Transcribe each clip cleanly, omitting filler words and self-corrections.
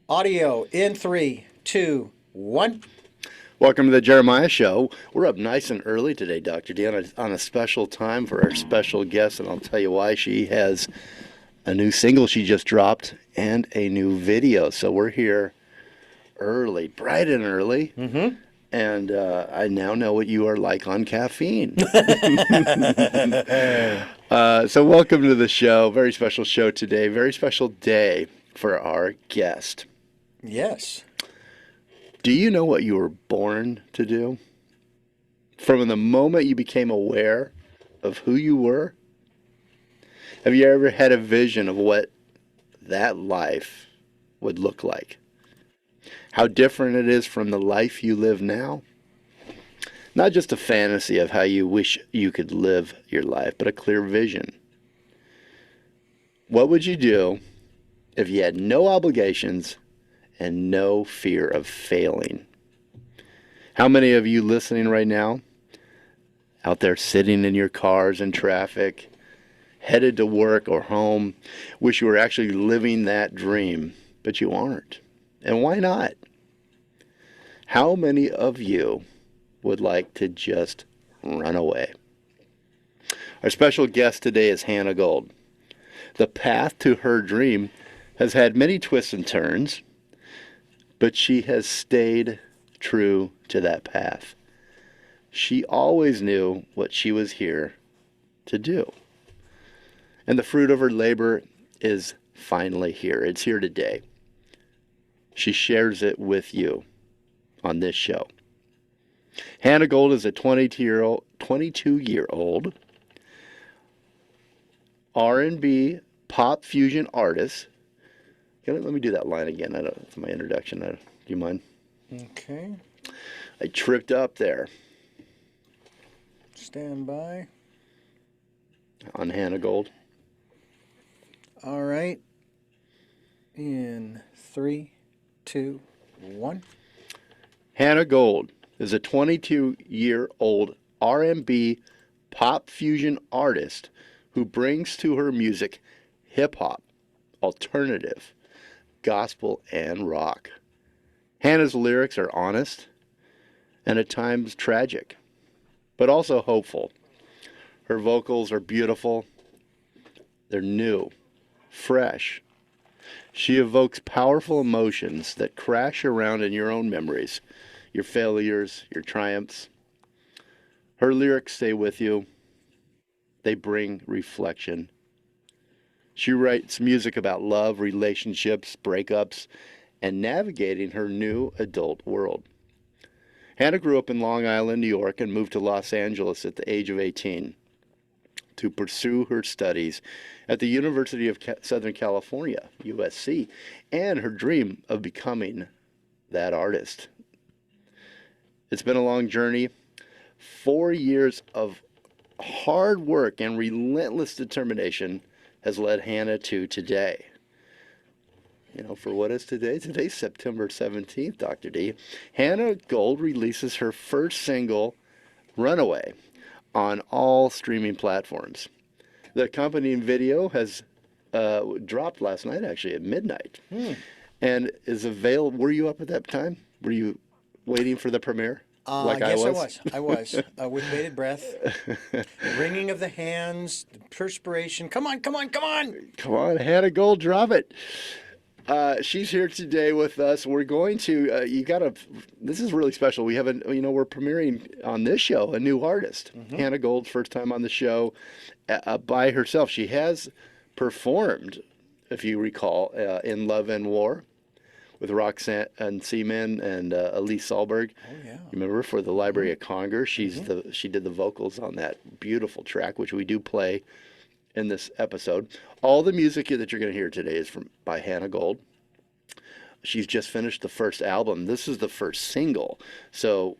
Audio in three, two, one. Welcome to the Jeremiah Show. We're up nice and early today, Dr. D, on a special time for our special guest, and I'll tell you why. She has a new single she just dropped and a new video. So we're here early, bright and early. Mm-hmm. And I now know what you are like on caffeine. So welcome to the show. Very special show today. Very special day for our guest. Yes. Do you know what you were born to do? From the moment you became aware of who you were? Have you ever had a vision of what that life would look like? How different it is from the life you live now? Not just a fantasy of how you wish you could live your life, but a clear vision. What would you do if you had no obligations and no fear of failing? How many of you listening right now, out there sitting in your cars in traffic, headed to work or home, wish you were actually living that dream, but you aren't? And why not? How many of you would like to just run away? Our special guest today is Hannah Gold. The path to her dream has had many twists and turns, but she has stayed true to that path. She always knew what she was here to do. And the fruit of her labor is finally here. It's here today. She shares it with you on this show. Hannah Gold is a 22-year-old R&B-Pop Fusion Artist. Let me do that line again. It's my introduction. Do you mind? Okay. I tripped up there Stand by. on Hannah Gold. All right. In three, two, one. Hannah Gold is a 22-year-old R&B pop fusion artist who brings to her music hip-hop, alternative, gospel, and rock. Hannah's lyrics are honest and at times tragic, but also hopeful. Her vocals are beautiful. They're new, fresh. She evokes powerful emotions that crash around in your own memories, your failures, your triumphs. Her lyrics stay with you. They bring reflection. She writes music about love, relationships, breakups, and navigating her new adult world. Hannah grew up in Long Island, New York, and moved to Los Angeles at the age of 18 to pursue her studies at the University of Southern California, USC, and her dream of becoming that artist. It's been a long journey. 4 years of hard work and relentless determination has led Hannah to today. For what is today? Today's September 17th, Dr. D. Hannah Gold releases her first single, Runaway, on all streaming platforms. The accompanying video has dropped last night, actually, at midnight, and is available. Were you up at that time? Were you waiting for the premiere? Like Yes, I was? I was. With bated breath, wringing of the hands, the perspiration. Come on, come on, come on. Come on, Hannah Gold, drop it. She's here today with us. We're going to, this is really special. We have we're premiering on this show a new artist. Hannah Gold, first time on the show by herself. She has performed, if you recall, in Love and War with Roxanne and Seaman and Elise Sahlberg. Oh, yeah. You remember, for the Library of Congress? She did the vocals on that beautiful track, which we do play in this episode. All the music that you're going to hear today is by Hannah Gold. She's just finished the first album. This is the first single, so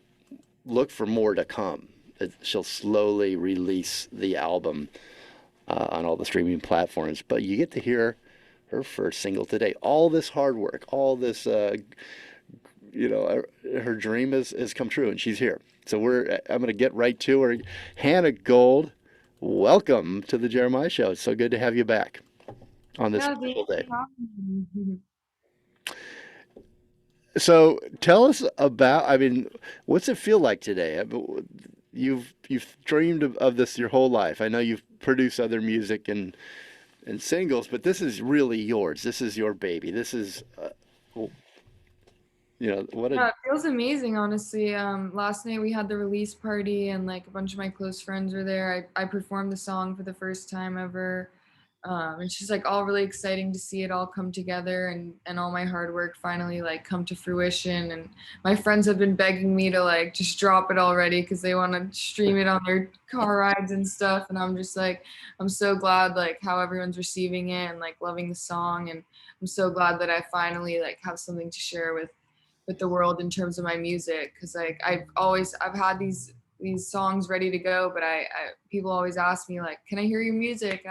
look for more to come. She'll slowly release the album on all the streaming platforms, but you get to hear her first single today. All this hard work, all this, her dream has come true, and she's here. So I'm going to get right to her. Hannah Gold, welcome to the Jeremiah Show. It's so good to have you back on this No, beautiful day. thanks for having me. So tell us about, I mean, what's it feel like today? You've dreamed of this your whole life. I know you've produced other music and singles, but this is really yours. This is your baby. This is, what a Yeah, it feels amazing, honestly. Last night we had the release party and like a bunch of my close friends were there. I performed the song for the first time ever. It's just like all really exciting to see it all come together and all my hard work finally like come to fruition. And my friends have been begging me to like just drop it already because they want to stream it on their car rides and stuff. And I'm just like, I'm so glad like how everyone's receiving it and like loving the song. And I'm so glad that I finally like have something to share with the world in terms of my music because like I've had these songs ready to go, but people always ask me like, can I hear your music?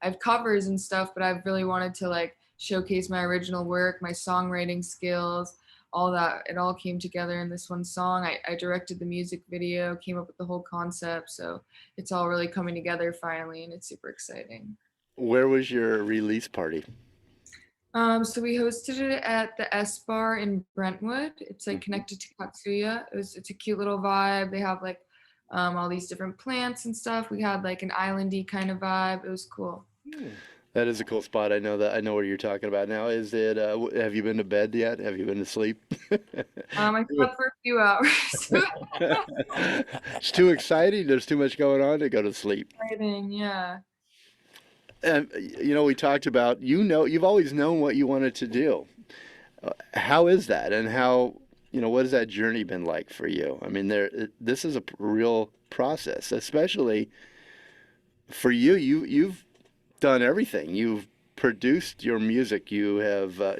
I've covers and stuff, but I've really wanted to like showcase my original work, my songwriting skills, all that. It all came together in this one song. I directed the music video, came up with the whole concept, so it's all really coming together finally, and it's super exciting. where was your release party? So we hosted it at the S Bar in Brentwood. It's like Mhm. connected to Katsuya. It's a cute little vibe. They have like all these different plants and stuff. We had like an islandy kind of vibe. It was cool. Hmm. That is a cool spot. I know that. I know what you're talking about now. Is it, have you been to bed yet? Have you been to sleep? I slept for a few hours. It's too exciting. There's too much going on to go to sleep. Exciting, yeah. And we talked about, you've always known what you wanted to do. How is that? And what has that journey been like for you? I mean, this is a real process, especially for you. You've done everything. You've produced your music. You have,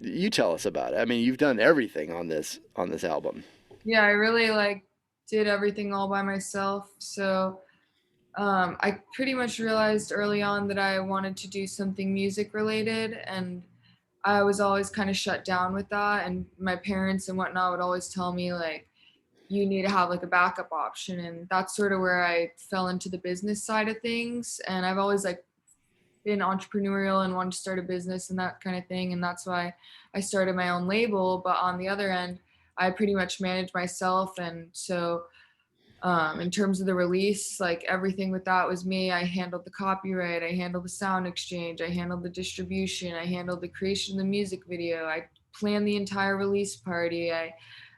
you tell us about it. I mean, you've done everything on this album. Yeah, I really like did everything all by myself. So I pretty much realized early on that I wanted to do something music related, and I was always kind of shut down with that. And my parents and whatnot would always tell me, like, you need to have like a backup option. And that's sort of where I fell into the business side of things. And I've always like been entrepreneurial and wanted to start a business and that kind of thing. And that's why I started my own label. But on the other end, I pretty much manage myself. And so in terms of the release, like everything with that was me. I handled the copyright, I handled the sound exchange, I handled the distribution, I handled the creation of the music video, I planned the entire release party.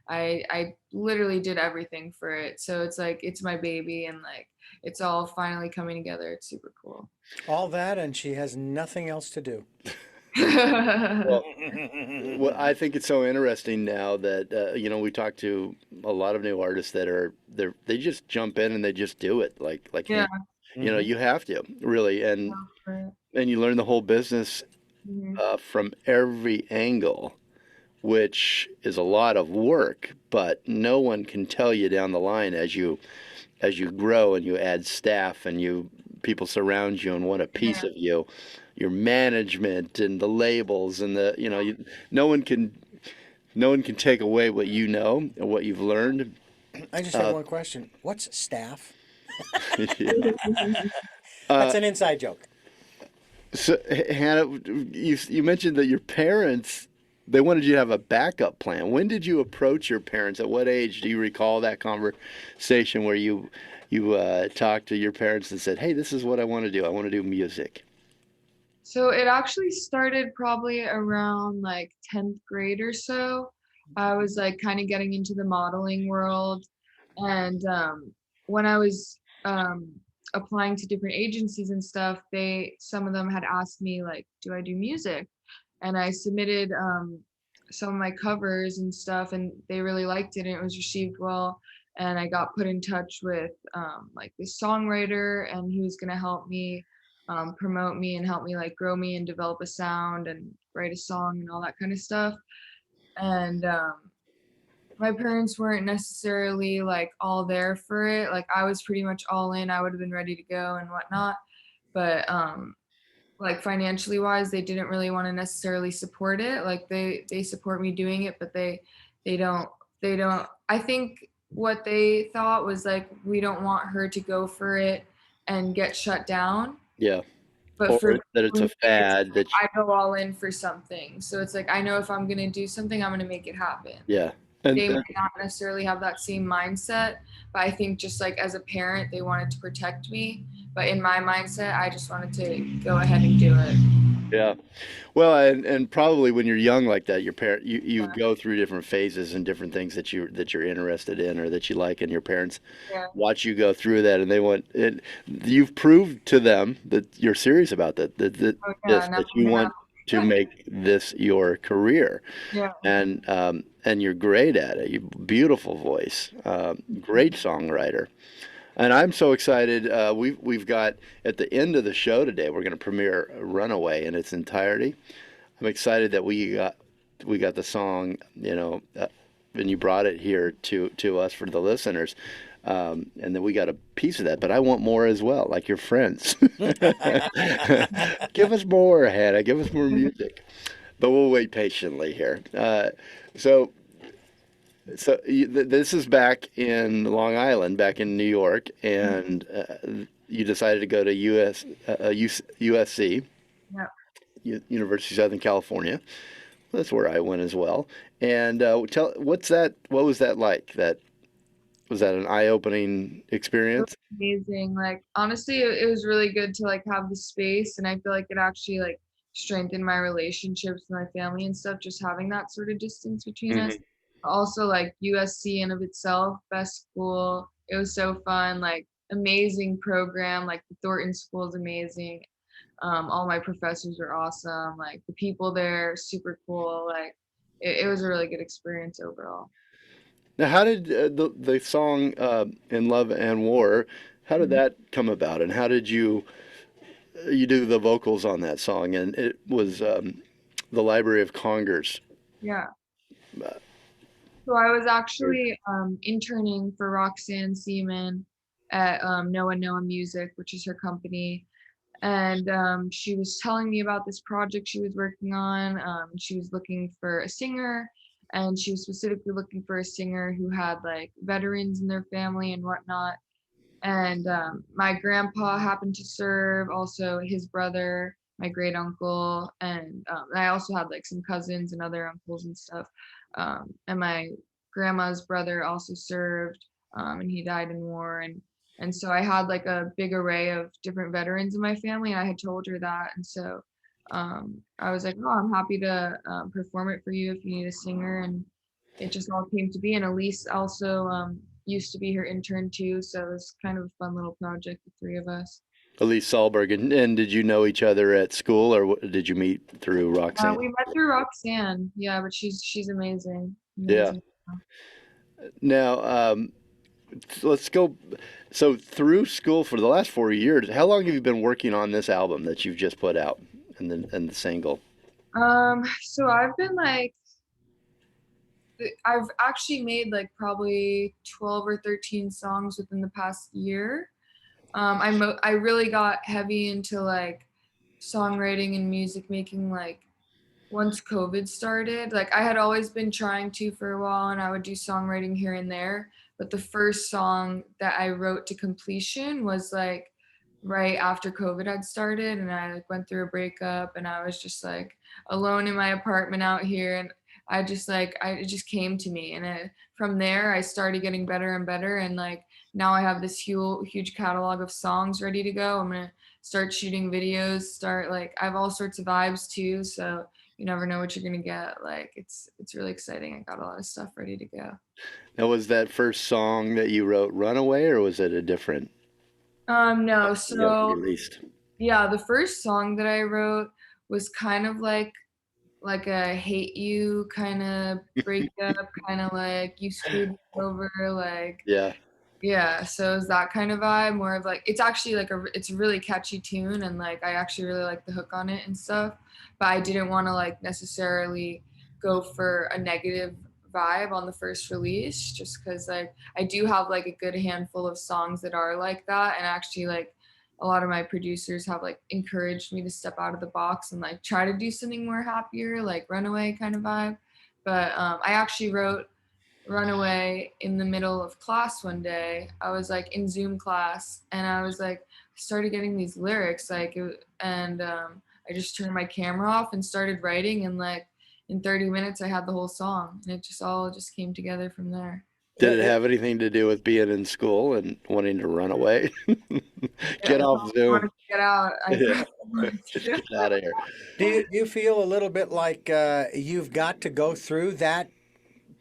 I literally did everything for it. So it's like it's my baby and like it's all finally coming together. It's super cool. All that, and she has nothing else to do. Well, well, I think it's so interesting now that we talk to a lot of new artists that they just jump in and they just do it like Yeah. Mhm. you have to really, Right. and you learn the whole business Mhm. from every angle, which is a lot of work, but no one can tell you down the line as you grow and you add staff and people surround you and want a piece Yeah. of you, your management and the labels and no one can no one can take away what you know and what you've learned. I just have Uh, one question. What's staff? yeah. That's uh, an inside joke. so Hannah, you mentioned that your parents, they wanted you to have a backup plan. When did you approach your parents? At what age do you recall that conversation where you talked to your parents and said, "Hey, this is what I want to do. I want to do music." So it actually started probably around like 10th grade or so. I was like kind of getting into the modeling world. And when I was applying to different agencies and stuff, some of them had asked me, like, do I do music? And I submitted some of my covers and stuff, and they really liked it, and it was received well. And I got put in touch with like this songwriter, and he was going to help me promote me and help me like grow me and develop a sound and write a song and all that kind of stuff. And my parents weren't necessarily like all there for it. Like I was pretty much all in. I would have been ready to go and whatnot. But like financially wise, they didn't really want to necessarily support it. Like they support me doing it, but they don't they don't I think what they thought was like we don't want her to go for it and get shut down. Yeah. But Or for that it's a me, it's fad that I go all in for something. So it's like I know if I'm gonna do something, I'm gonna make it happen. yeah. And They might not necessarily have that same mindset, but I think just like as a parent, they wanted to protect me. But in my mindset, I just wanted to go ahead and do it. yeah. Well, and probably when you're young like that, your parent you go through different phases and different things that you're interested in or that you like, and your parents Yeah. watch you go through that, and they want it. You've proved to them that you're serious about Oh yeah, now that I'm you want to happy. make this your career, Yeah. and you're great at it. You beautiful voice, great songwriter. And I'm so excited. We've got at the end of the show today, we're going to premiere Runaway in its entirety. I'm excited that we got the song, and you brought it here to us for the listeners, and then we got a piece of that. But I want more as well, like your friends. Give us more, Hannah. Give us more music. But we'll wait patiently here. So this is back in Long Island, back in New York, and you decided to go to USC, Yeah. University of Southern California. That's where I went as well. And what was that like? Was that an eye-opening It was experience? amazing. Like honestly, it was really good to like have the space, and I feel like it actually like strengthened my relationships with my family and stuff. Just having that sort of distance between us. Hmm. Also, like USC in of itself, best school. It was so fun. Like amazing program. Like the Thornton School is amazing. All my professors are awesome. Like the people there, super cool. Like it was a really good experience overall. Now, how did the song "In Love and War"? How did Mhm. that come about, and how did you do the vocals on that song? And it was the Library of Congress. Yeah. Uh, So I was actually interning for Roxanne Seaman at Noah Noah Music, which is her company. And she was telling me about this project she was working on. She was looking for a singer, and she was specifically looking for a singer who had like veterans in their family and whatnot. And my grandpa happened to serve, also his brother, my great uncle, and I also had like some cousins and other uncles and stuff. And my grandma's brother also served, and he died in war. And so I had like a big array of different veterans in my family, and I had told her that. And so I was like, oh, I'm happy to perform it for you if you need a singer. And it just all came to be. And Elise also used to be her intern too, so it was kind of a fun little project, the three of us. Elise Sahlberg, and did you know each other at school, or did you meet through Roxanne? We met through Roxanne, yeah, but she's amazing, Yeah. amazing. Now, let's go. So, through school for the last 4 years, how long have you been working on this album that you've just put out and the single? So I've been like, I've actually made like probably 12 or 13 songs within the past year. I really got heavy into like songwriting and music making like once COVID started. Like I had always been trying to for a while, and I would do songwriting here and there. But the first song that I wrote to completion was like right after COVID had started, and I like went through a breakup, and I was just like alone in my apartment out here, and I just like it just came to me, and from there I started getting better and better, and like now I have this huge catalog of songs ready to go. I'm gonna start shooting videos, start like I have all sorts of vibes too, so you never know what you're gonna get. Like it's really exciting. I got a lot of stuff ready to go. Now, was that first song that you wrote "Runaway," or was it a different No, you haven't so released? yeah, the first song that I wrote was kind of like a hate you kind of breakup, kind of like you screwed me over, like Yeah. yeah, so it's that kind of vibe, more of like it's actually like it's a really catchy tune, and like I actually really like the hook on it and stuff, but I didn't want to like necessarily go for a negative vibe on the first release just because like I do have like a good handful of songs that are like that, and actually like a lot of my producers have like encouraged me to step out of the box and like try to do something more happier, like Runaway kind of vibe. But I actually wrote Runaway in the middle of class one day. I was like in Zoom class, and I was like started getting these lyrics, I just turned my camera off and started writing, and like in 30 minutes I had the whole song, and it just all just came together from there. Did it have anything to do with being in school and wanting to run away? Get I off wanted Zoom. to get out. I Yeah. wanted Just to. get out of here. Do you feel a little bit like you've got to go through that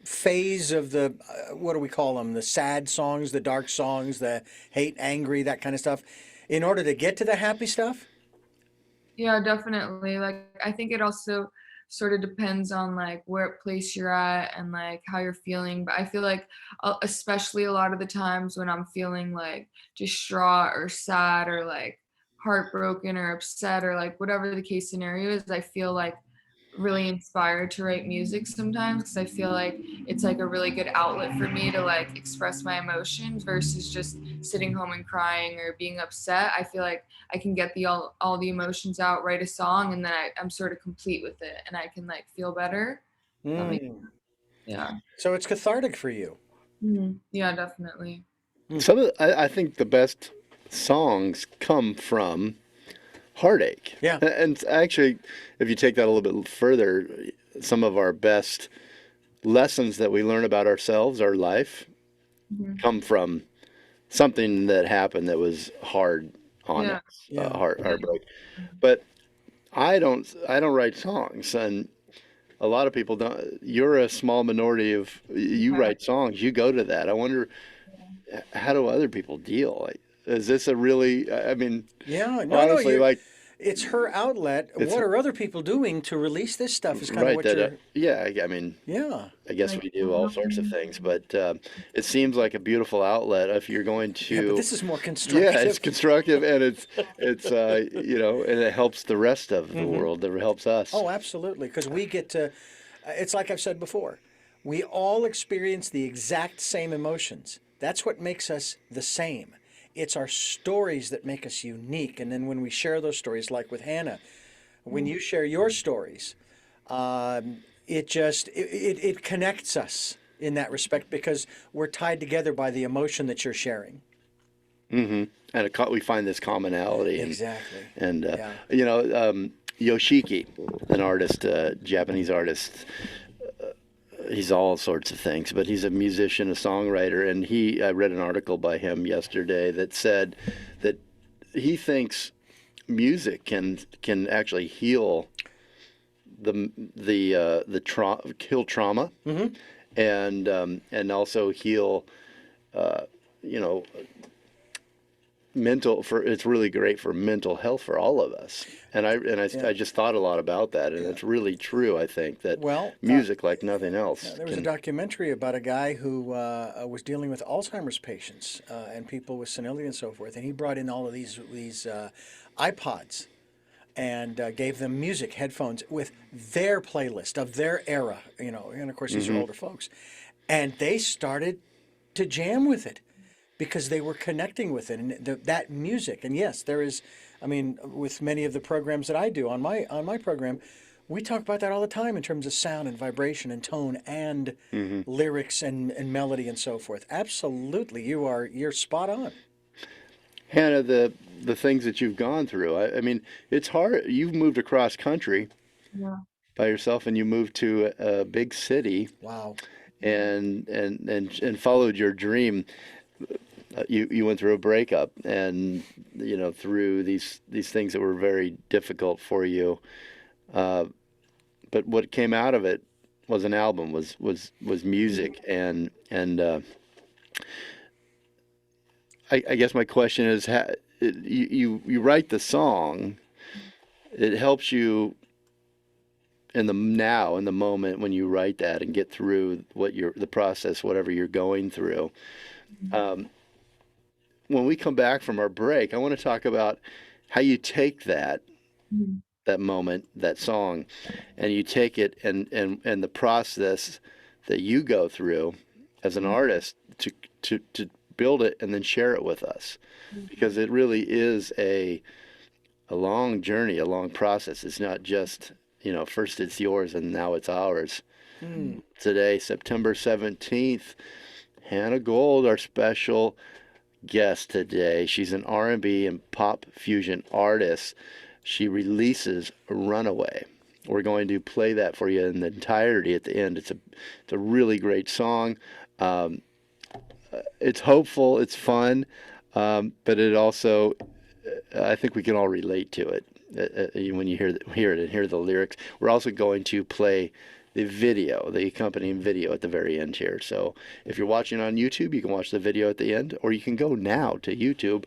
phase of the what do we call them? The sad songs, the dark songs, the hate, angry, that kind of stuff, in order to get to the happy stuff? Yeah, definitely. Like, I think it also sort of depends on like where place you're at and like how you're feeling. But I feel like, especially a lot of the times when I'm feeling like distraught or sad or like heartbroken or upset or like whatever the case scenario is, I feel like really inspired to write music sometimes because I feel like it's like a really good outlet for me to like express my emotions versus just sitting home and crying or being upset. I feel like I can get all the emotions out, write a song, and then I'm sort of complete with it, and I can like feel better. That makes, Mm. yeah. So it's cathartic for you. Yeah, definitely. Some of I think the best songs come from heartache. Yeah. And actually, if you take that a little bit further, some of our best lessons that we learn about ourselves, our life, Mhm. come from something that happened that was hard on Yeah. us, Yeah. heartbreak. But I don't write songs, and a lot of people don't. You're a small minority of you Yeah. write songs. You go to that. I wonder how do other people deal? Like, is this a really? I mean, Yeah. No, honestly, like it's her outlet. it's What are other people doing to release this stuff is kind of right what that you're, yeah. I mean, yeah. I guess Like, we do all sorts of things, but it seems like a beautiful outlet if you're going Yeah, but to. this is more Yeah, it's constructive. constructive and it's and it helps the rest of the world. It helps us. Oh, absolutely. Because we get to, it's like I've said before, we all experience the exact same emotions. That's what makes us the same. It's our stories that make us unique. And then when we share those stories, like with Hannah, when you share your stories, it connects us in that respect because we're tied together by the emotion that you're sharing. And we find this commonality, Exactly. and Yeah. Yoshiki, an artist, Japanese artist. He's all sorts of things, but he's a musician, a songwriter, and I read an article by him yesterday that said that he thinks music can actually heal heal trauma, and also heal, you know, it's really great for mental health for all of us. And I just thought a lot about that, and it's really true. I think that Well, music, like nothing else, there was a documentary about a guy who was dealing with Alzheimer's patients and people with senility and so forth, and he brought in all of these iPods and gave them music headphones with their playlist of their era, and of course these are older folks, and they started to jam with it because they were connecting with it and that music. And yes, there is, I mean, with many of the programs that I do on my program, we talk about that all the time in terms of sound and vibration and tone and lyrics and melody and so forth. Absolutely, you're spot on. Hannah, the things that you've gone through. I mean, it's hard. You've moved across country Yeah. by yourself, and you moved to a big city, Wow. and followed your dream. You went through a breakup, and through these things that were very difficult for you. But what came out of it was an album, was music, and I guess my question is, you write the song, it helps you in the moment when you write that and get through the process, whatever you're going through. When we come back from our break, I want to talk about how you take that Mhm. that moment, that song, and you take it and the process that you go through as an artist to build it and then share it with us, because it really is a long journey, a long process. It's not just first it's yours and now it's ours. Today, September 17th, Hannah Gold, our special guest today. She's an R&B and pop fusion artist. She releases Runaway. We're going to play that for you in the entirety at the end. It's a really great song. Um, it's hopeful, it's fun, but it also, I think we can all relate to it when you hear it and hear the lyrics. We're also going to play the video, the accompanying video at the very end here. So if you're watching on YouTube, you can watch the video at the end, or you can go now to YouTube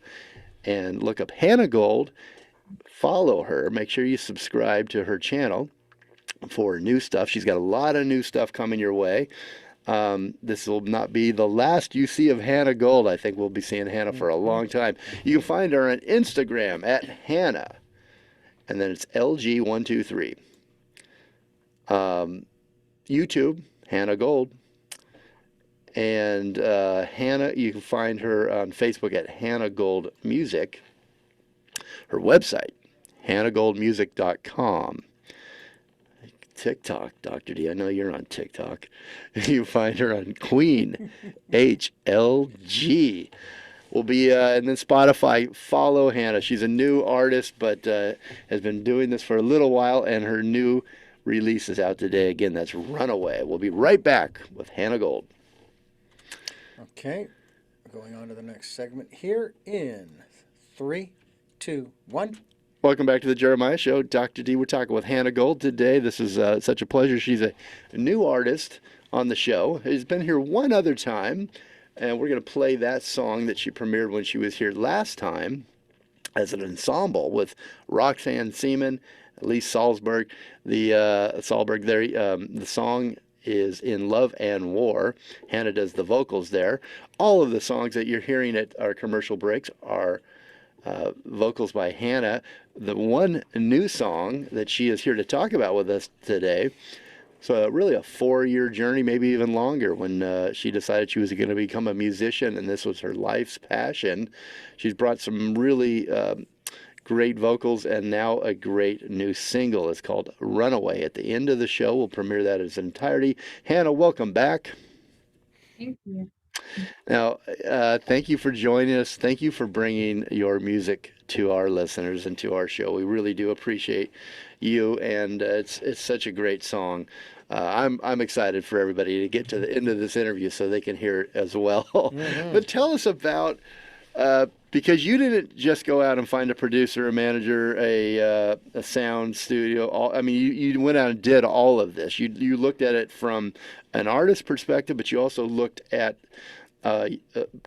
and look up Hannah Gold, follow her, make sure you subscribe to her channel for new stuff. She's got a lot of new stuff coming your way. This will not be the last you see of Hannah Gold. I think we'll be seeing Hannah for a long time. You can find her on Instagram at Hannah, and then it's LG123. YouTube, Hannah Gold. And Hannah, you can find her on Facebook at Hannah Gold Music. Her website, hannahgoldmusic.com. TikTok, Dr. D. I know you're on TikTok. You find her on Queen HLG. Will be and then Spotify. Follow Hannah. She's a new artist, but has been doing this for a little while, and her new release is out today. Again, that's Runaway. We'll be right back with Hannah Gold. Okay, going on to the next segment here in 3, 2, 1. Welcome back to the Jeremiah Show. Dr. D, we're talking with Hannah Gold today. This is such a pleasure. She's a new artist on the show. She's been here one other time, and we're going to play that song that she premiered when she was here last time as an ensemble with Roxanne Seaman, Lee Salzberg. The song is In Love and War. Hannah does the vocals there. All of the songs that you're hearing at our commercial breaks are vocals by Hannah. The one new song that she is here to talk about with us today, so really a 4-year journey, maybe even longer, when she decided she was going to become a musician and this was her life's passion. She's brought some really great vocals and now a great new single. It's called Runaway. At the end of the show, we'll premiere that in its entirety. Hannah, welcome back. Thank you. Now, thank you for joining us. Thank you for bringing your music to our listeners and to our show. We really do appreciate you, and it's such a great song. I'm excited for everybody to get to the end of this interview so they can hear it as well. Mm-hmm. But tell us about, because you didn't just go out and find a producer, a manager, a sound studio. You went out and did all of this. You looked at it from an artist perspective, but you also looked at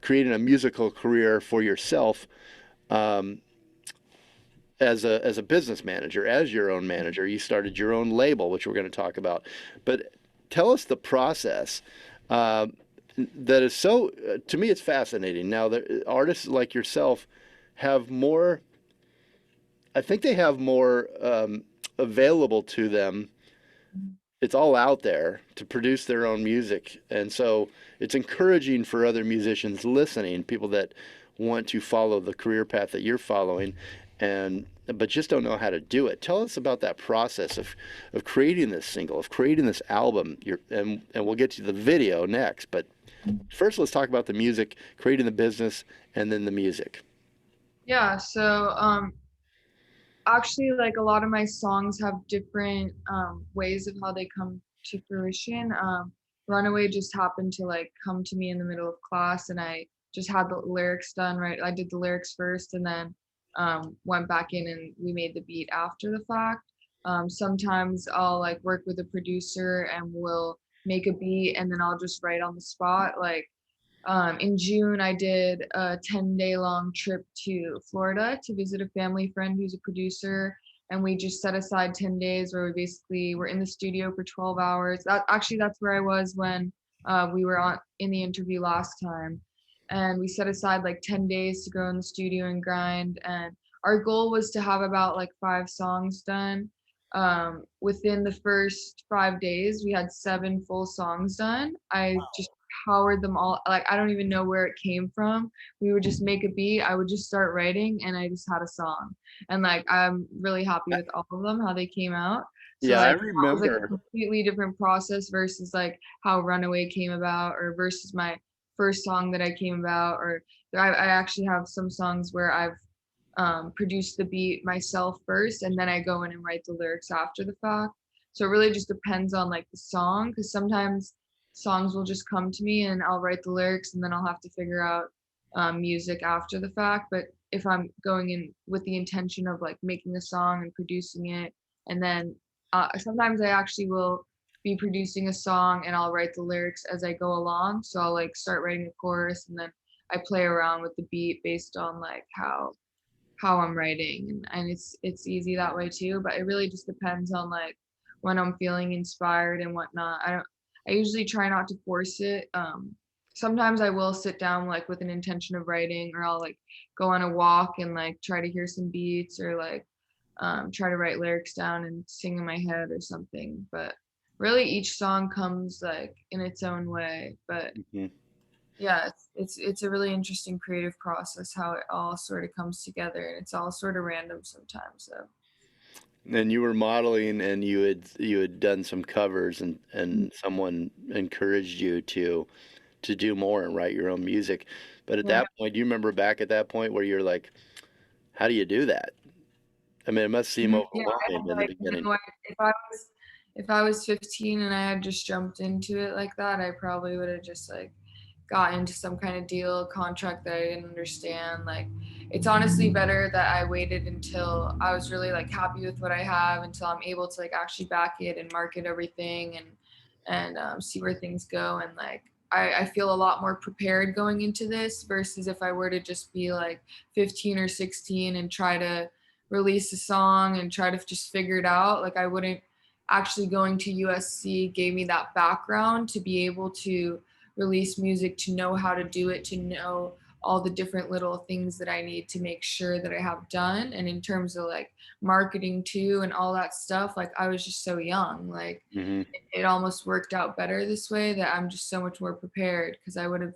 creating a musical career for yourself as a business manager, as your own manager. You started your own label, which we're going to talk about. But tell us the process. That is so, to me, it's fascinating. Now, the artists like yourself have more, I think they have more available to them. It's all out there to produce their own music. And so it's encouraging for other musicians listening, people that want to follow the career path that you're following, but just don't know how to do it. Tell us about that process of creating this single, of creating this album. And we'll get to the video next. But first, let's talk about the music, creating the business, and then the music. Yeah, so actually, like, a lot of my songs have different ways of how they come to fruition. Runaway just happened to like come to me in the middle of class, and I just had the lyrics done, right? I did the lyrics first and then went back in and we made the beat after the fact. Sometimes I'll like work with a producer and we'll make a beat and then I'll just write on the spot. Like in June, I did a 10-day long trip to Florida to visit a family friend who's a producer. And we just set aside 10 days where we basically were in the studio for 12 hours. That's where I was when we were in the interview last time. And we set aside like 10 days to go in the studio and grind. And our goal was to have about like 5 songs done. Within the first 5 days, we had 7 full songs done. I just powered them all. Like, I don't even know where it came from. We would just make a beat. I would just start writing and I just had a song. And like, I'm really happy with all of them, how they came out. So yeah, like, I remember. it was like a completely different process versus like how Runaway came about or versus my first song that I came about, or I actually have some songs where I've produce the beat myself first, and then I go in and write the lyrics after the fact. So it really just depends on like the song, because sometimes songs will just come to me and I'll write the lyrics and then I'll have to figure out music after the fact. But if I'm going in with the intention of like making a song and producing it, and then sometimes I actually will be producing a song and I'll write the lyrics as I go along. So I'll like start writing the chorus and then I play around with the beat based on like how I'm writing, and it's easy that way too, but it really just depends on like when I'm feeling inspired and whatnot. I usually try not to force it. Sometimes I will sit down like with an intention of writing, or I'll like go on a walk and like try to hear some beats, or like try to write lyrics down and sing in my head or something. But really each song comes like in its own way. But Mhm. yeah, it's a really interesting creative process how it all sort of comes together, and it's all sort of random sometimes. So And you were modeling, and you had done some covers, and someone encouraged you to do more and write your own music. But at yeah. that point, do you remember back at that point where you're like, how do you do that? I mean, it must seem Yeah, I overwhelming had in the like beginning. no if I was 15 and I had just jumped into it like that, I probably would have just like got into some kind of deal contract that I didn't understand. Like it's honestly better that I waited until I was really like happy with what I have, until I'm able to like actually back it and market everything and see where things go. And like I feel a lot more prepared going into this versus if I were to just be like 15 or 16 and try to release a song and try to just figure it out. Like I wouldn't actually going to USC gave me that background to be able to release music, to know how to do it, to know all the different little things that I need to make sure that I have done. And in terms of like marketing too and all that stuff, like I was just so young. Like Hmm. it almost worked out better this way, that I'm just so much more prepared, because I would have,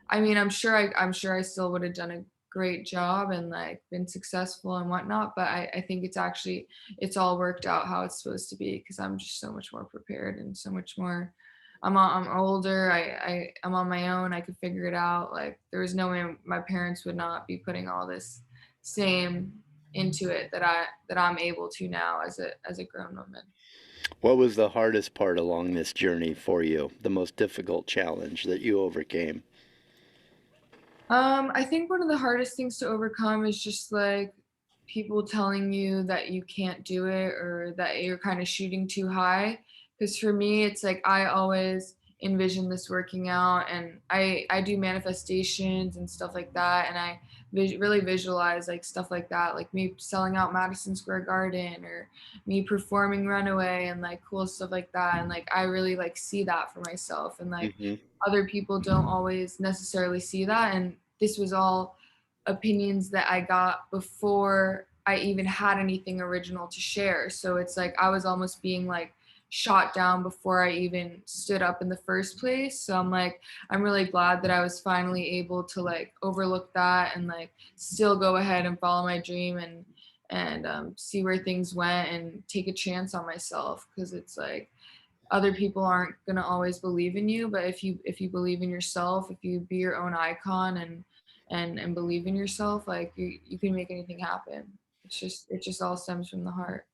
I mean, I'm sure I still would have done a great job and like been successful and whatnot, but I think it's actually it's all worked out how it's supposed to be, because I'm just so much more prepared and so much more I'm older. I'm on my own. I could figure it out. Like there was no way my parents would not be putting all this same into it that I'm able to now as a grown woman. What was the hardest part along this journey for you? The most difficult challenge that you overcame? I think one of the hardest things to overcome is just like people telling you that you can't do it, or that you're kind of shooting too high. Because for me, it's like I always envision this working out, and I do manifestations and stuff like that, and I really visualize like stuff like that, like me selling out Madison Square Garden, or me performing Runaway, and like cool stuff like that, and like I really like see that for myself, and like Hmm. other people don't always necessarily see that. And this was all opinions that I got before I even had anything original to share. So it's like I was almost being like shot down before I even stood up in the first place. So I'm like, I'm really glad that I was finally able to like overlook that and like still go ahead and follow my dream and see where things went and take a chance on myself, because it's like other people aren't going to always believe in you, but if you believe in yourself, if you be your own icon and believe in yourself, like you can make anything happen. It just all stems from the heart.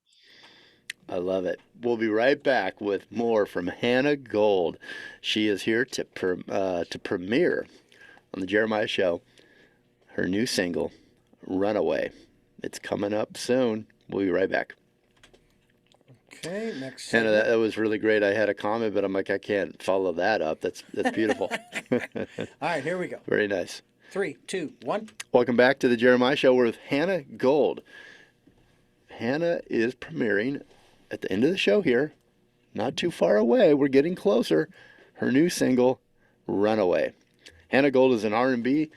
I love it. We'll be right back with more from Hannah Gold. She is here to premiere on the Jeremiah Show her new single, Runaway. It's coming up soon. We'll be right back. Okay, next Hannah, segment. that was really great. I had a comment, but I'm like, I can't follow that up. That's beautiful. All right, here we go. Very nice. 3, 2, 1. Welcome back to the Jeremiah Show. We're with Hannah Gold. Hannah is premiering at the end of the show here, not too far away. We're getting closer. Her new single, Runaway. Hannah Gold is an R&B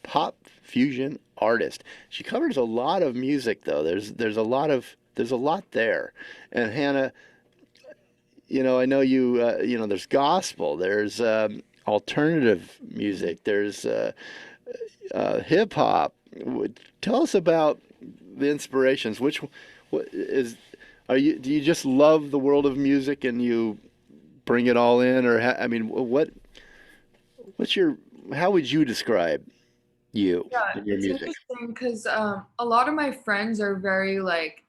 pop fusion artist. She covers a lot of music, though. There's a lot there. And Hannah, I know there's gospel, there's alternative music, there's hip hop. Tell us about the inspirations. What is do you just love the world of music and you bring it all in, or I mean, what's your how would you describe you Yeah, and your it's music? interesting because a lot of my friends are very like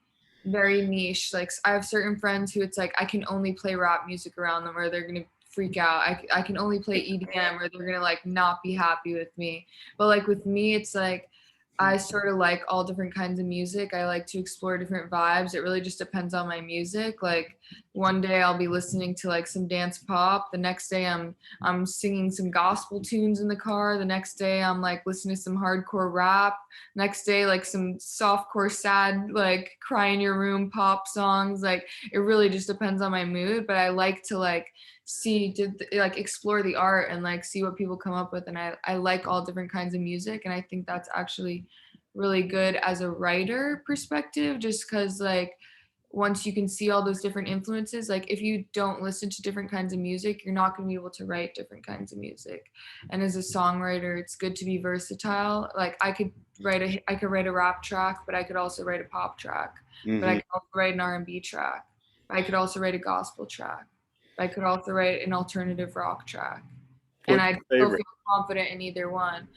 very niche. Like I have certain friends who it's like I can only play rap music around them, or they're gonna freak out. I can only play EDM, or they're gonna like not be happy with me. But like with me, it's like I sort of like all different kinds of music. I like to explore different vibes. It really just depends on my music. Like one day I'll be listening to like some dance pop. The next day I'm singing some gospel tunes in the car. The next day I'm like listening to some hardcore rap. Next day like some softcore sad like cry in your room pop songs. Like it really just depends on my mood, but I like to like like explore the art and like see what people come up with, and I like all different kinds of music, and I think that's actually really good as a writer perspective, just because like once you can see all those different influences, like if you don't listen to different kinds of music, you're not going to be able to write different kinds of music. And as a songwriter, it's good to be versatile. Like I could write a rap track, but I could also write a pop track, but I Hmm. could also write an R&B track. I could also write a gospel track. I could also write an alternative rock track, and What's I your still favorite? feel confident in either one.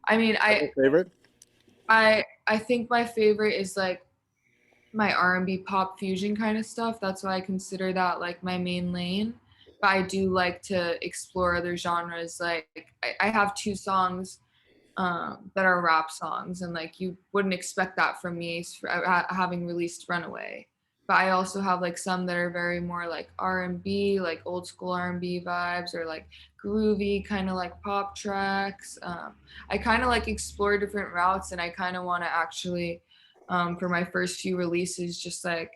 I mean, Have a favorite? I think my favorite is like my R&B pop fusion kind of stuff. That's why I consider that like my main lane. But I do like to explore other genres. Like I have two songs that are rap songs, and like you wouldn't expect that from me having released Runaway. But I also have like some that are very more like R&B, like old school R&B vibes, or like groovy kind of like pop tracks. I kind of like explore different routes, and I kind of want to actually, for my first few releases, just like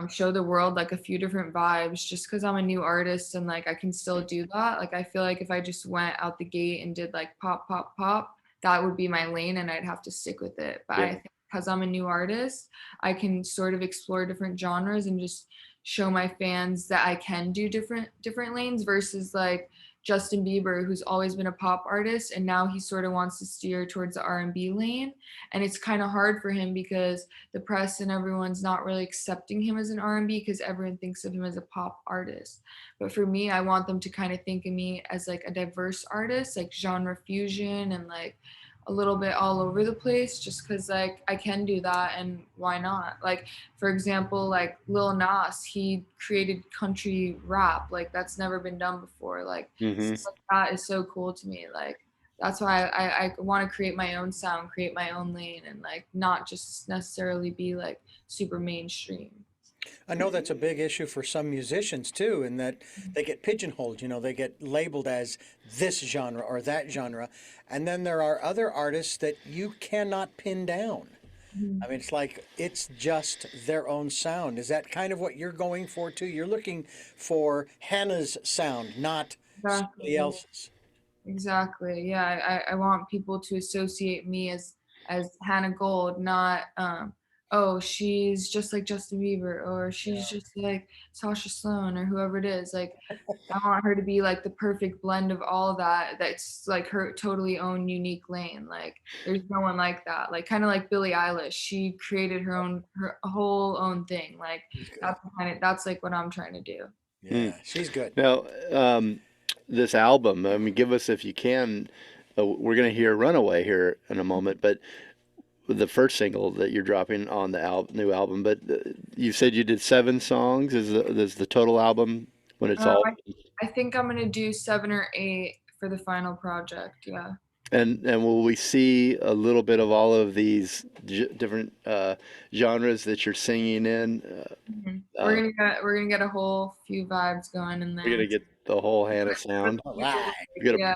show the world like a few different vibes, just because I'm a new artist and like I can still do that. Like I feel like if I just went out the gate and did like pop pop pop, that would be my lane and I'd have to stick with it. But I Yeah. think because I'm a new artist, I can sort of explore different genres and just show my fans that I can do different lanes versus like Justin Bieber, who's always been a pop artist and now he sort of wants to steer towards the R&B lane, and it's kind of hard for him because the press and everyone's not really accepting him as an R&B because everyone thinks of him as a pop artist. But for me, I want them to kind of think of me as like a diverse artist, like genre fusion and like a little bit all over the place, just because like I can do that and why not? Like for example, like Lil Nas, he created country rap, like that's never been done before. Like Hmm. stuff like that is so cool to me. Like that's why I want to create my own sound, create my own lane, and like not just necessarily be like super mainstream. I know that's a big issue for some musicians too, in that they get pigeonholed. You know, they get labeled as this genre or that genre, and then there are other artists that you cannot pin down. Mhm. I mean, it's like it's just their own sound. Is that kind of what you're going for too? You're looking for Hannah's sound, not somebody Exactly. else's. Exactly. Yeah, I want people to associate me as Hannah Gold, not oh, she's just like Justin Bieber, or she's Yeah. just like Sasha Sloan, or whoever it is. Like I want her to be like the perfect blend of all of that. That's like her totally own unique lane. Like there's no one like that. Like kind of like Billie Eilish. She created her whole own thing. Like She's good. that's like what I'm trying to do. Mm. Yeah, she's good. Now, this album, I mean, give us if you can. We're going to hear Runaway here in a moment, but the first single that you're dropping on the new album, but you said you did 7 songs. Is the total album when it's all? I think I'm gonna do 7 or 8 for the final project. Yeah. And will we see a little bit of all of these different genres that you're singing in? Mhm. Uh, We're gonna get a whole few vibes going in we're gonna there. get the whole Hannah For the sound. All people, right. like, We got yeah.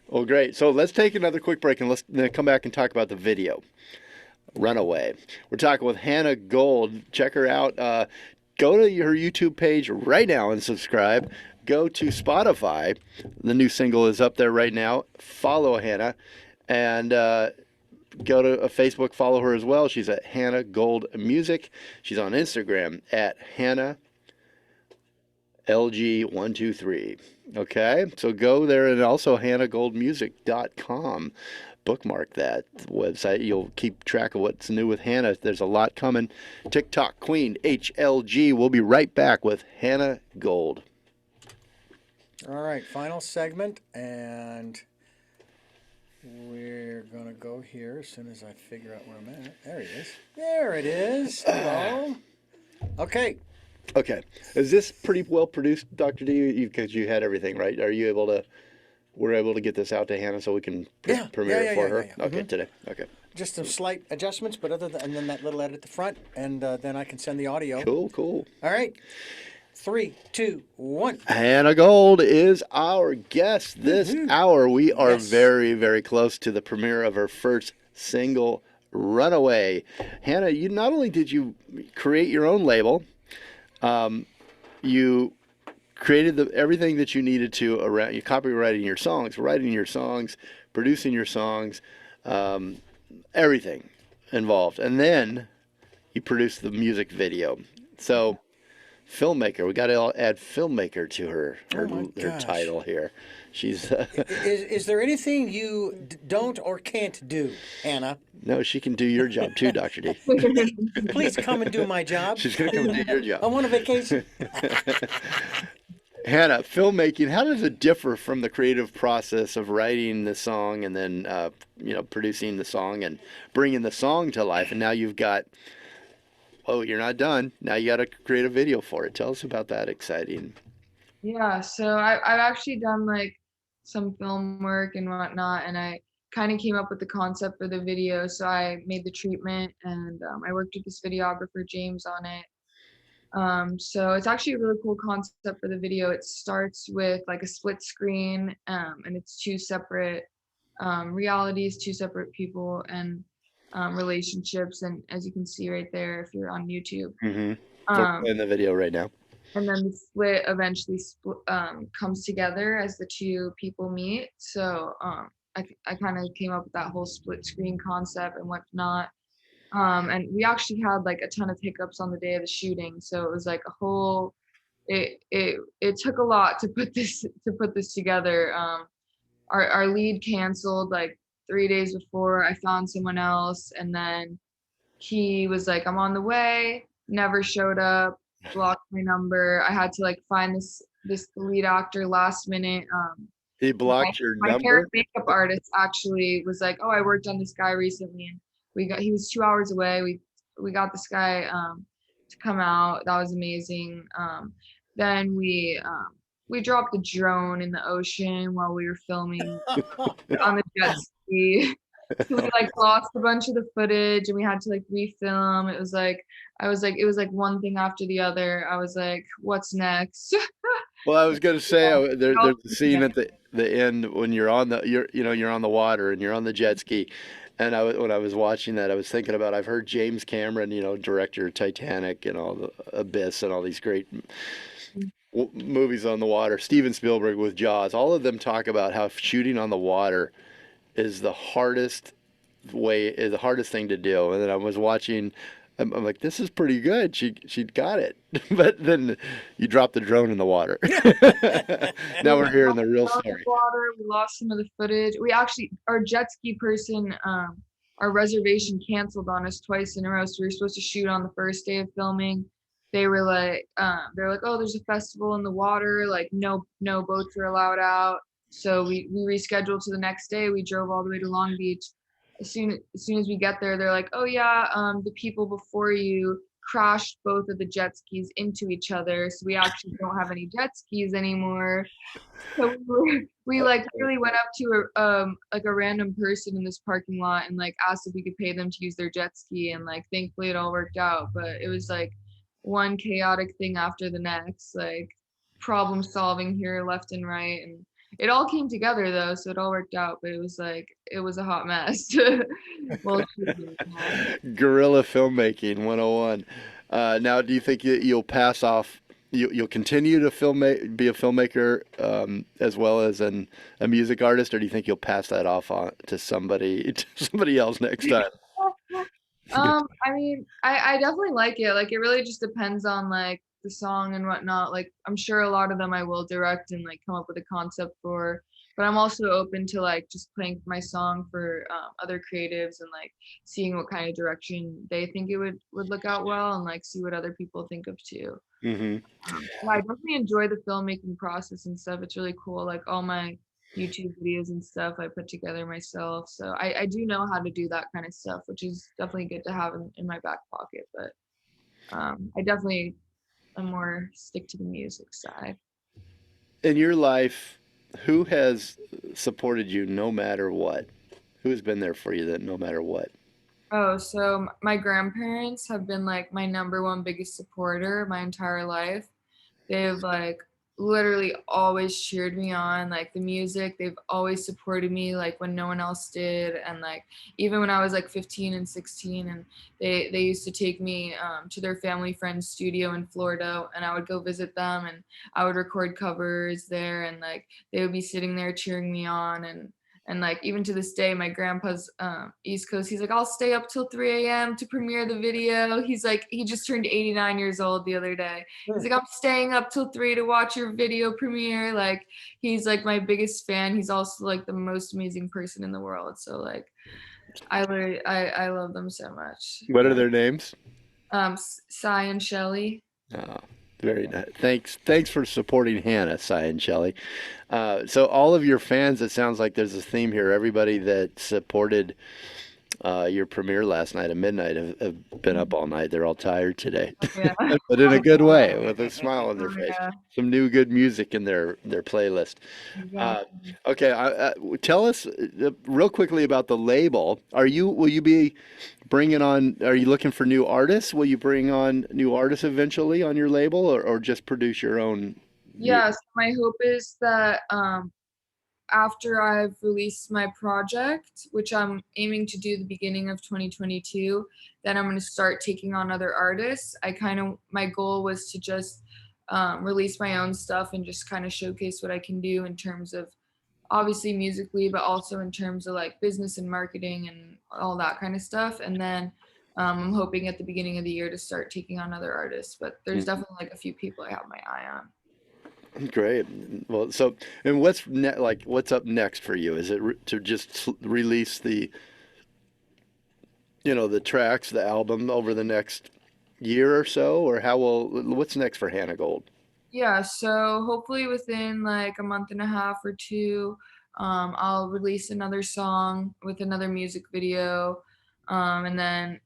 well, great. So let's take another quick break and let's then come back and talk about the video, Runaway. We're talking with Hannah Gold. Check her out. Go to her YouTube page right now and subscribe. Go to Spotify. The new single is up there right now. Follow Hannah and go to Facebook. Follow her as well. She's at Hannah Gold Music. She's on Instagram at Hannah LG123. Okay, so go there and also hannahgoldmusic.com. Bookmark that website. You'll keep track of what's new with Hannah. There's a lot coming. TikTok Queen HLG. We'll be right back with Hannah Gold. All right, final segment, and We're gonna go here as soon as I figure out where I'm at. There he is. There it is. Hello. Okay. Okay. Is this pretty well produced, Dr. D? Because you had everything, right? Are you able to? We're able to get this out to Hannah so we can Yeah. premiere it for her. Yeah. Okay, today. Okay. Just some slight adjustments, but and then that little edit at the front, and then I can send the audio. Cool. All right. 3, 2, 1. Hannah Gold is our guest this hour. We are very, very close to the premiere of her first single, Runaway. Hannah, you not only did you create your own label, you created everything that you needed to around you copywriting your songs, writing your songs, producing your songs, everything involved, and then you produced the music video. So, filmmaker, we got to add filmmaker to her title here. She's is there anything you don't or can't do, Hannah? No, she can do your job too, Dr. D. Please come and do my job. She's gonna come and do your job. I want a vacation. Hannah, filmmaking, how does it differ from the creative process of writing the song and then producing the song and bringing the song to life? And now you've got, you're not done. Now you got to create a video for it. Tell us about that exciting. Yeah, so I've actually done like some film work and whatnot, and I kind of came up with the concept for the video. So I made the treatment, and I worked with this videographer, James, on it. So it's actually a really cool concept for the video. It starts with like a split screen, and it's two separate realities, two separate people, and relationships. And as you can see right there, if you're on YouTube, We're playing the video right now. And then the split eventually comes together as the two people meet. So I kind of came up with that whole split screen concept and whatnot. And we actually had like a ton of hiccups on the day of the shooting. So it was like a whole, it took a lot to put this together. Our lead canceled like 3 days before. I found someone else, and then he was like, I'm on the way, never showed up, blocked my number. I had to like find this lead actor last minute. He blocked your my number? hair and makeup artist actually was like, oh, I worked on this guy recently, and he was 2 hours away. We got this guy to come out. That was amazing. Then we dropped the drone in the ocean while we were filming on the jet ski. So we like lost a bunch of the footage, and we had to like refilm. It was like it was like one thing after the other. I was like, what's next? Well, I was gonna say there's a scene at the end when you're on the water and you're on the jet ski, and when I was watching that, I was thinking about, I've heard James Cameron, director of Titanic and all the Abyss and all these great movies on the water. Steven Spielberg with Jaws. All of them talk about how shooting on the water is the hardest thing to do. And then I was watching, I'm like, this is pretty good. She got it. But then you drop the drone in the water. Now we're hearing the real story. We lost some of the footage. Our jet ski person, our reservation canceled on us twice in a row. So we were supposed to shoot on the first day of filming. They were like, oh, there's a festival in the water. Like no boats are allowed out. So we rescheduled to the next day. We drove all the way to Long Beach. As soon as we get there, they're like, oh yeah, the people before you crashed both of the jet skis into each other. So we actually don't have any jet skis anymore. So we like really went up to a random person in this parking lot and like asked if we could pay them to use their jet ski. And like, thankfully it all worked out. But it was like one chaotic thing after the next, like problem solving here left and right. And it all came together though, so it all worked out, but it was a hot mess. Well, Guerrilla filmmaking 101. Now, do you think you'll pass off? You'll continue to be a filmmaker as well as a music artist, or do you think you'll pass that off to somebody else next time? I mean, I definitely like it. Like, it really just depends on like the song and whatnot. Like, I'm sure a lot of them I will direct and like come up with a concept for, but I'm also open to like just playing my song for other creatives and like seeing what kind of direction they think it would look out well, and like see what other people think of too. Mm-hmm. I definitely enjoy the filmmaking process and stuff. It's really cool. Like all my YouTube videos and stuff I put together myself. So I do know how to do that kind of stuff, which is definitely good to have in my back pocket. But I definitely am more stick to the music side. In your life, who has supported you no matter what? Who has been there for you that no matter what? Oh, so my grandparents have been like my number one biggest supporter my entire life. They've like literally always cheered me on, like the music. They've always supported me like when no one else did. And like even when I was like 15 and 16, and they used to take me to their family friend's studio in Florida, and I would go visit them, and I would record covers there, and like they would be sitting there cheering me on. And like even to this day, my grandpa's East Coast. He's like, I'll stay up till 3 a.m. to premiere the video. He's like, he just turned 89 years old the other day. He's like, I'm staying up till 3 to watch your video premiere. Like, he's like my biggest fan. He's also like the most amazing person in the world. So like, I love them so much. What are Yeah. their names? Cy and Shelley. Oh, very nice. Thanks for supporting Hannah, Cy and Shelley. So all of your fans, it sounds like there's a theme here. Everybody that supported your premiere last night at midnight have been up all night. They're all tired today, Yeah. but in a good way, with a smile on their Oh, face. yeah. Some new good music in their playlist. Uh, Exactly. okay, tell us real quickly about the label. Will you be bringing on? Are you looking for new artists? Will you bring on new artists eventually on your label, or just produce your own Yeah. music? So my hope is that after I've released my project, which I'm aiming to do the beginning of 2022, then I'm going to start taking on other artists. My goal was to just release my own stuff and just kind of showcase what I can do in terms of obviously musically, but also in terms of like business and marketing and all that kind of stuff. And then I'm hoping at the beginning of the year to start taking on other artists, but there's definitely like a few people I have my eye on. Great. Well, and what's up next for you? Is it to just release the tracks, the album over the next year or so, or what's next for Hannah Gold? Yeah, so hopefully within like a month and a half or two, I'll release another song with another music video. And then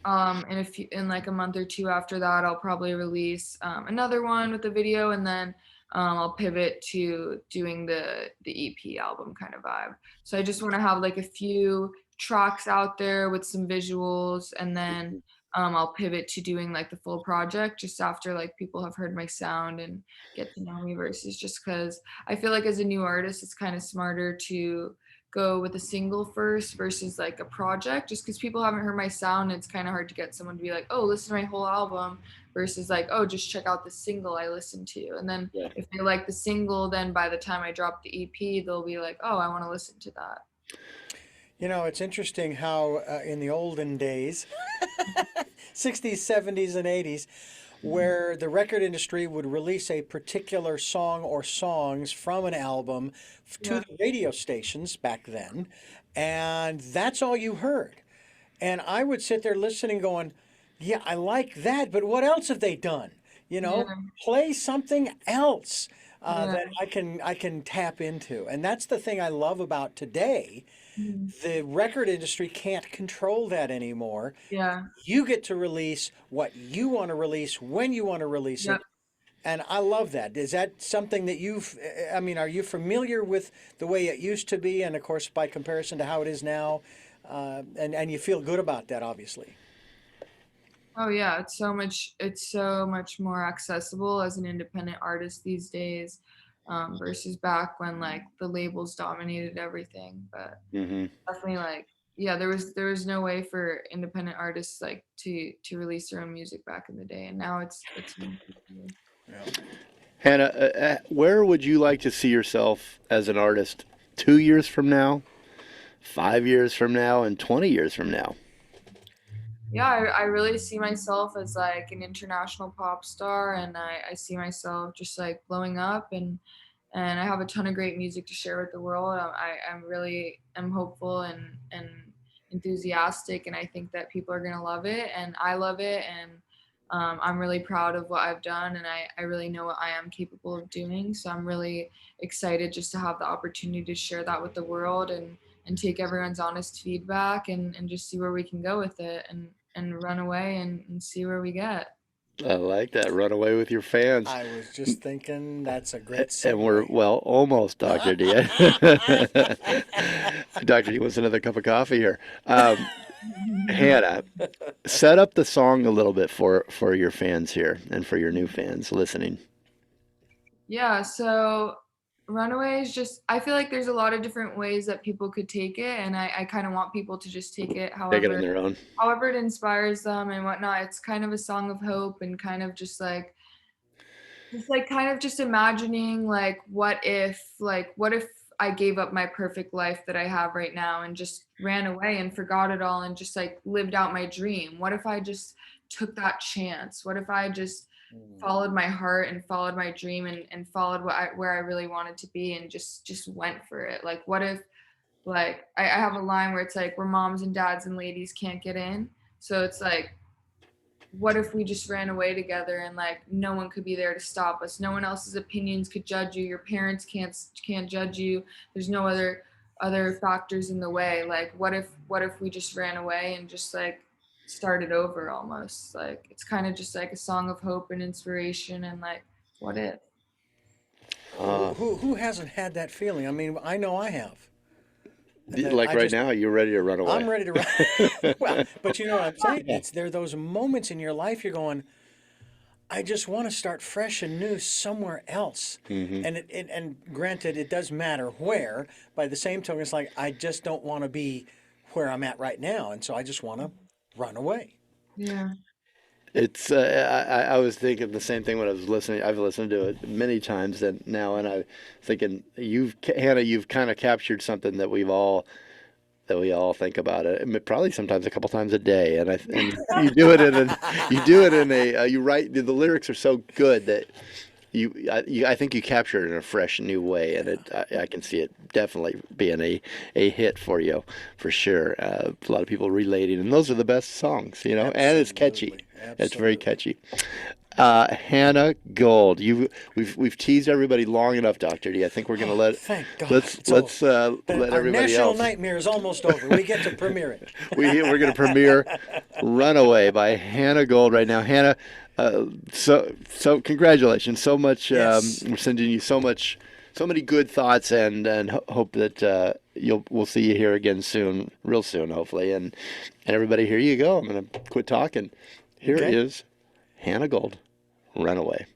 in like a month or two after that, I'll probably release another one with a video, and then I'll pivot to doing the EP album kind of vibe. So I just want to have like a few tracks out there with some visuals, and then I'll pivot to doing like the full project just after like people have heard my sound and get to know me, versus just because I feel like as a new artist, it's kind of smarter to go with a single first versus like a project, just because people haven't heard my sound. It's kind of hard to get someone to be like, oh, listen to my whole album, versus like, oh, just check out the single I listened to. And then Yeah. if they like the single, then by the time I drop the EP, they'll be like, oh, I want to listen to that. You know, it's interesting how in the olden days, 60s, 70s, and 80s, where the record industry would release a particular song or songs from an album to Yeah. the radio stations back then, and that's all you heard. And I would sit there listening, going, yeah, I like that, but what else have they done? You know, Yeah. play something else Yeah. that I can tap into. And that's the thing I love about today. Mhm. The record industry can't control that anymore. Yeah. You get to release what you want to release when you want to release Yep. it. And I love that. Is that something that I mean, are you familiar with the way it used to be? And of course, by comparison to how it is now, and you feel good about that, obviously. Oh yeah, it's so much more accessible as an independent artist these days, versus back when like the labels dominated everything. But Hmm. definitely like yeah, there was no way for independent artists like to release their own music back in the day, and now it's much easier. Yeah. Hannah, where would you like to see yourself as an artist 2 years from now, 5 years from now, and 20 years from now? Yeah, I really see myself as like an international pop star, and I see myself just like blowing up, and I have a ton of great music to share with the world. I'm really am hopeful and enthusiastic, and I think that people are gonna love it, and I love it, and I'm really proud of what I've done, and I really know what I am capable of doing. So I'm really excited just to have the opportunity to share that with the world, and take everyone's honest feedback, and just see where we can go with it, and run away and see where we get. I like that. Run away with your fans. I was just thinking that's a great And we're, segue. well, almost, Dr. D. Dr. D wants another cup of coffee here. Hannah, set up the song a little bit for your fans here and for your new fans listening. Yeah, so Runaway is just, I feel like there's a lot of different ways that people could take it, and I kind of want people to just take it Take it on their own. however it inspires them and whatnot. It's kind of a song of hope, and kind of just like kind of just imagining what if I gave up my perfect life that I have right now and just ran away and forgot it all and just like lived out my dream? What if I just took that chance? What if I just followed my heart and followed my dream, and followed where I really wanted to be, and just went for it? Like, what if, like, I have a line where it's like, where moms and dads and ladies can't get in. So it's like, what if we just ran away together, and like no one could be there to stop us? No one else's opinions could judge you. Your parents can't judge you. There's no other factors in the way. Like, what if we just ran away and just like started over almost? Like, it's kind of just like a song of hope and inspiration, and like, what if? Uh, Who hasn't had that feeling? I mean, I know I have. That like I right just now, you're ready to run away. I'm ready to run. Well, but you know what I'm saying? There are those moments in your life you're going, I just want to start fresh and new somewhere else. Hmm. And granted, it does matter where. By the same token, it's like I just don't want to be where I'm at right now, and so I just want to run away. Yeah. It's I was thinking the same thing when I was listening. I've listened to it many times and now, and I thinking Hannah, you've kind of captured something that we all think about it. I mean, probably sometimes a couple times a day, and you do it in a you write the lyrics are so good that I think you capture it in a fresh new way, and I can see it definitely being a hit for you for sure. A lot of people relating, and those are the best songs, you know. And it's catchy. Absolutely, It's very absolutely. catchy. Hannah Gold, we've teased everybody long enough, Doctor D. I think we're gonna Oh, let thank God, it's over. let Our everybody national else. nightmare is almost over. We get to premiere it. We're gonna premiere "Runaway" by Hannah Gold right now. Hannah, so congratulations, so much. Yes. We're sending you so many good thoughts, and hope that we'll see you here again soon, real soon, hopefully. And everybody, here you go. I'm gonna quit talking. Here Okay. is Hannah Gold, "Runaway."